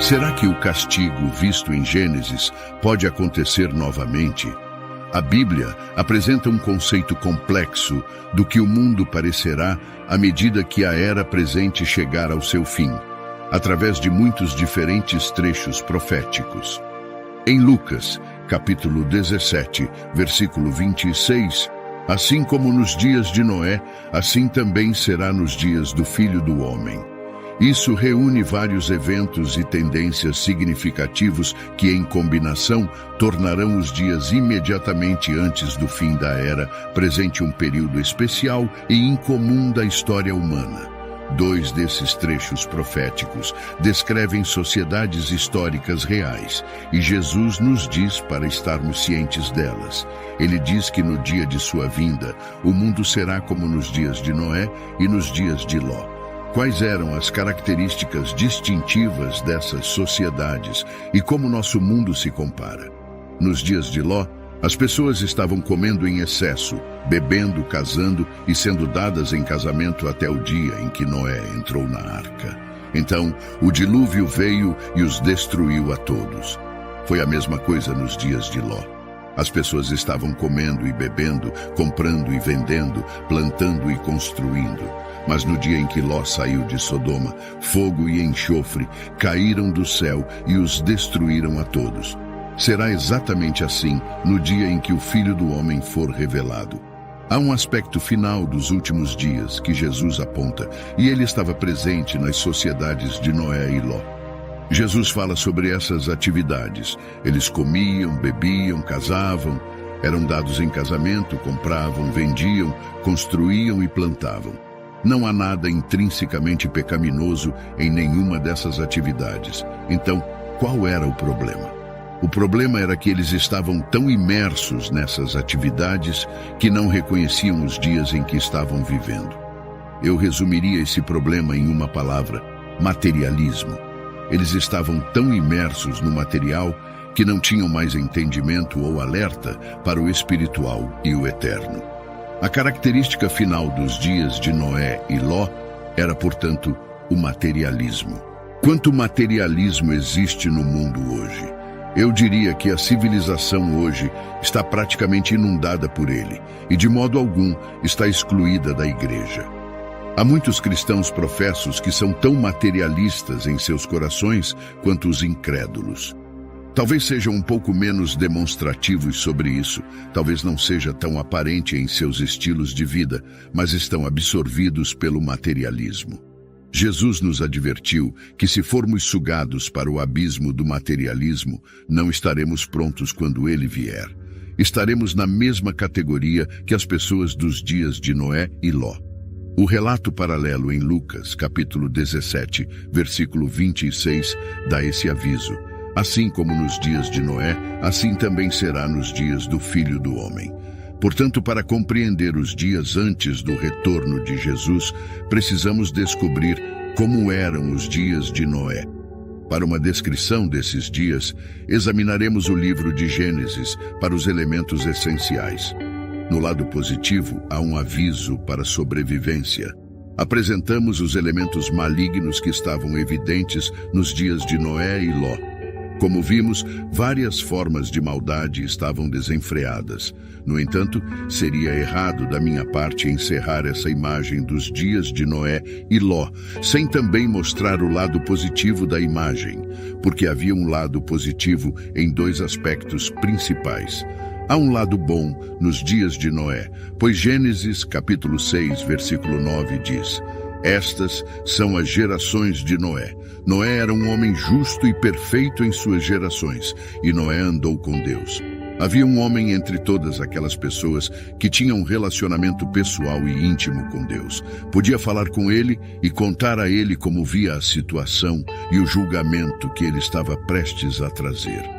Será que o castigo visto em Gênesis pode acontecer novamente? A Bíblia apresenta um conceito complexo do que o mundo parecerá à medida que a era presente chegar ao seu fim, através de muitos diferentes trechos proféticos. Em Lucas, capítulo 17, versículo 26, assim como nos dias de Noé, assim também será nos dias do Filho do Homem. Isso reúne vários eventos e tendências significativos que, em combinação, tornarão os dias imediatamente antes do fim da era presente um período especial e incomum da história humana. Dois desses trechos proféticos descrevem sociedades históricas reais, e Jesus nos diz para estarmos cientes delas. Ele diz que no dia de sua vinda, o mundo será como nos dias de Noé e nos dias de Ló. Quais eram as características distintivas dessas sociedades e como nosso mundo se compara? Nos dias de Ló, as pessoas estavam comendo em excesso, bebendo, casando e sendo dadas em casamento até o dia em que Noé entrou na arca. Então, o dilúvio veio e os destruiu a todos. Foi a mesma coisa nos dias de Ló. As pessoas estavam comendo e bebendo, comprando e vendendo, plantando e construindo. Mas no dia em que Ló saiu de Sodoma, fogo e enxofre caíram do céu e os destruíram a todos. Será exatamente assim no dia em que o Filho do Homem for revelado. Há um aspecto final dos últimos dias que Jesus aponta, e ele estava presente nas sociedades de Noé e Ló. Jesus fala sobre essas atividades. Eles comiam, bebiam, casavam, eram dados em casamento, compravam, vendiam, construíam e plantavam. Não há nada intrinsecamente pecaminoso em nenhuma dessas atividades. Então, qual era o problema? O problema era que eles estavam tão imersos nessas atividades que não reconheciam os dias em que estavam vivendo. Eu resumiria esse problema em uma palavra: materialismo. Eles estavam tão imersos no material que não tinham mais entendimento ou alerta para o espiritual e o eterno. A característica final dos dias de Noé e Ló era, portanto, o materialismo. Quanto materialismo existe no mundo hoje? Eu diria que a civilização hoje está praticamente inundada por ele e, de modo algum, está excluída da igreja. Há muitos cristãos professos que são tão materialistas em seus corações quanto os incrédulos. Talvez sejam um pouco menos demonstrativos sobre isso, talvez não seja tão aparente em seus estilos de vida, mas estão absorvidos pelo materialismo. Jesus nos advertiu que se formos sugados para o abismo do materialismo, não estaremos prontos quando ele vier. Estaremos na mesma categoria que as pessoas dos dias de Noé e Ló. O relato paralelo em Lucas, capítulo 17, versículo 26, dá esse aviso. Assim como nos dias de Noé, assim também será nos dias do Filho do Homem. Portanto, para compreender os dias antes do retorno de Jesus, precisamos descobrir como eram os dias de Noé. Para uma descrição desses dias, examinaremos o livro de Gênesis para os elementos essenciais. No lado positivo, há um aviso para a sobrevivência. Apresentamos os elementos malignos que estavam evidentes nos dias de Noé e Ló. Como vimos, várias formas de maldade estavam desenfreadas. No entanto, seria errado da minha parte encerrar essa imagem dos dias de Noé e Ló, sem também mostrar o lado positivo da imagem, porque havia um lado positivo em dois aspectos principais. Há um lado bom nos dias de Noé, pois Gênesis capítulo 6, versículo 9 diz: Estas são as gerações de Noé. Noé era um homem justo e perfeito em suas gerações, e Noé andou com Deus. Havia um homem entre todas aquelas pessoas que tinham um relacionamento pessoal e íntimo com Deus. Podia falar com ele e contar a ele como via a situação e o julgamento que ele estava prestes a trazer.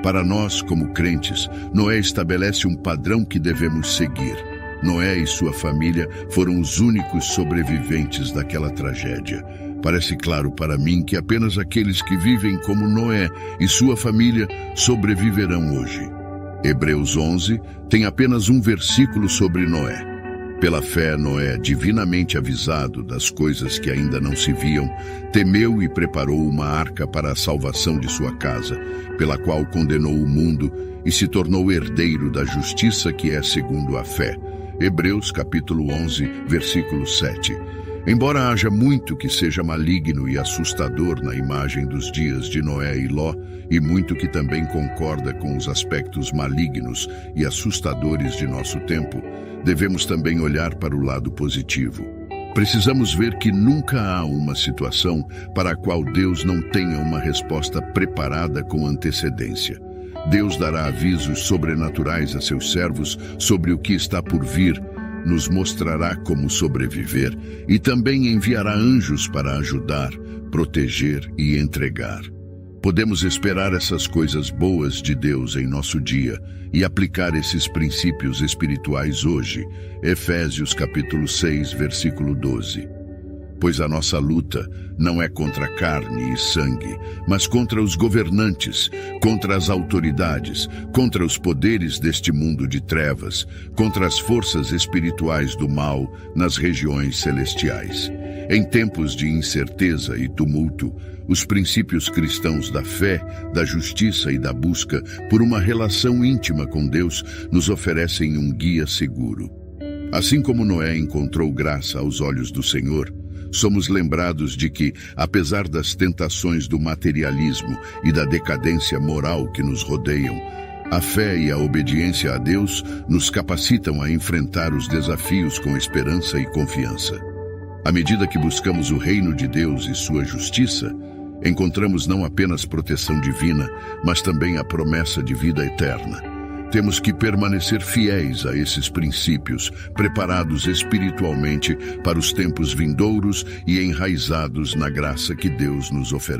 Para nós, como crentes, Noé estabelece um padrão que devemos seguir. Noé e sua família foram os únicos sobreviventes daquela tragédia. Parece claro para mim que apenas aqueles que vivem como Noé e sua família sobreviverão hoje. Hebreus 11 tem apenas um versículo sobre Noé. Pela fé, Noé, divinamente avisado das coisas que ainda não se viam, temeu e preparou uma arca para a salvação de sua casa, pela qual condenou o mundo e se tornou herdeiro da justiça que é segundo a fé. Hebreus capítulo 11, versículo 7. Embora haja muito que seja maligno e assustador na imagem dos dias de Noé e Ló, e muito que também concorda com os aspectos malignos e assustadores de nosso tempo, devemos também olhar para o lado positivo. Precisamos ver que nunca há uma situação para a qual Deus não tenha uma resposta preparada com antecedência. Deus dará avisos sobrenaturais a seus servos sobre o que está por vir, nos mostrará como sobreviver e também enviará anjos para ajudar, proteger e entregar. Podemos esperar essas coisas boas de Deus em nosso dia e aplicar esses princípios espirituais hoje. Efésios capítulo 6, versículo 12. Pois a nossa luta não é contra carne e sangue, mas contra os governantes, contra as autoridades, contra os poderes deste mundo de trevas, contra as forças espirituais do mal nas regiões celestiais. Em tempos de incerteza e tumulto, os princípios cristãos da fé, da justiça e da busca por uma relação íntima com Deus nos oferecem um guia seguro. Assim como Noé encontrou graça aos olhos do Senhor, somos lembrados de que, apesar das tentações do materialismo e da decadência moral que nos rodeiam, a fé e a obediência a Deus nos capacitam a enfrentar os desafios com esperança e confiança. À medida que buscamos o reino de Deus e sua justiça, encontramos não apenas proteção divina, mas também a promessa de vida eterna. Temos que permanecer fiéis a esses princípios, preparados espiritualmente para os tempos vindouros e enraizados na graça que Deus nos oferece.